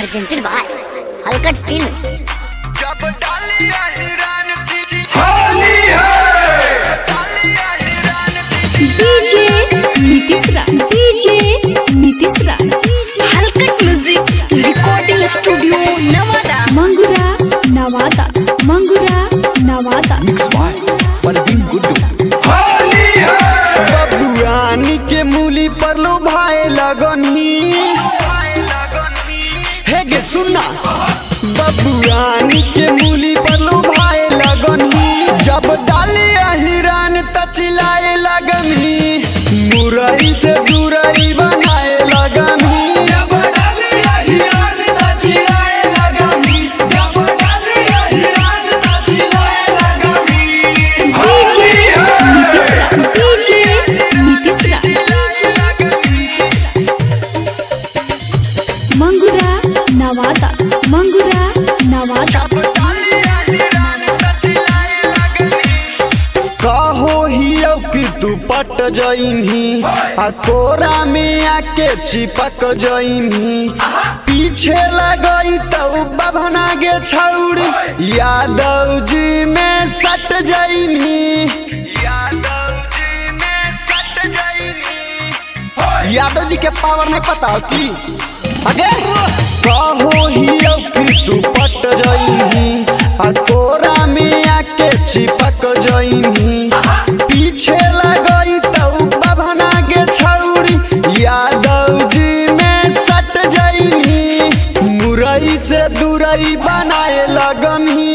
presented by Halkat Films. DJ Nitish Raj, Halkat Music Recording Studio, Mangura, Nawada. Mix by Parveen Guddu. बबुआनी के मूली पर लो भाई लगनी है गे सुनना। बबुआनी के मूली पर लो भाई लगनी जब डाले हिरान तचिलाए लगनी मुरई से दूरई बनाए लगनी जब डाले हिरान तचिलाए लगनी जब डाले हिरान तचिलाए लगनी। DJ Nitish Raj, Mangura, Nawada. कहो हियो कि तू पट जइमी आ कोरा में आके चिपक जइमी पीछे लगई तो बभना गे छौड़ी यादव जी में सट जइमी यादव जी के पावर नहीं पता हो कि अगे कहो हियो कि तू पट जइमी आ कोरा में आके चिपक जइमी पीछे लगई तो बभना गे छौड़ी यादव जी में सट जइमी मुरई से दूरई बनाए लगमी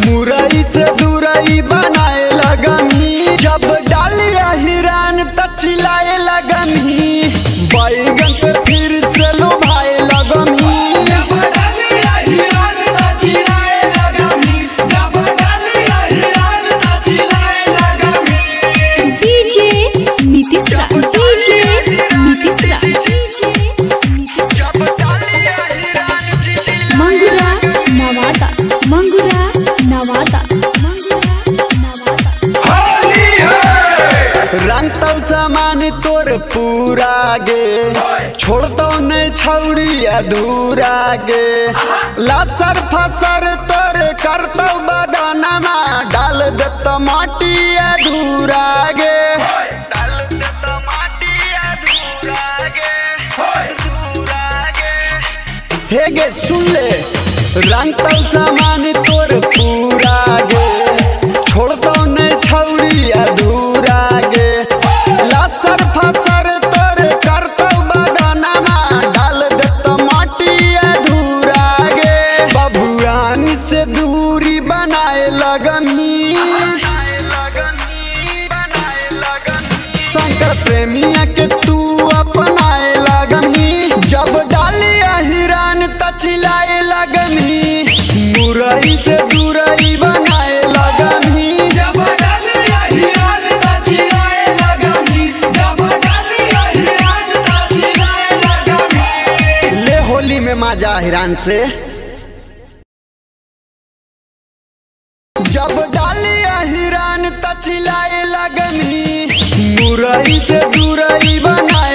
मुरई से दूरई बनाए लगमी जब डालिया हिरान तचिलाए लगमी बैगन पे फिर से लो भाई लगमी जब डालिया हिरान तचिलाए लगमी जब डालिया हिरान तचिलाए लगमी। DJ Nitish Raj, Mangura, Nawada. रंग तो सामान तोर पूरा गे छोड़तो नहीं छौड़ी अधूरा गे लसर फसर तोर करतो बदनमा डाल देतो माटी अधूरा गे हे गे सुन ले रंग तो सामान तोर पूरा गे छोड़तो नहीं छौड़ी अधूरा गे लसर फसर तोर करतो बदनमा डाल देतो माटी अधूरा गे बबुआनी से दूरी बनाए लगमी शंकर प्रेमिया के तू अपनाए लगमी जब डालिया हिरान तचिलाए लगमी मुरई से दूरई बनाए लगमी जब डालिया हिरान तचिलाए लगमी जब डालिया हिरान तचिलाए लगमी। ले होली में माजा हिरान से जब डालिया हिरान तचिलाए लगमी मुरई से दूरई बनाए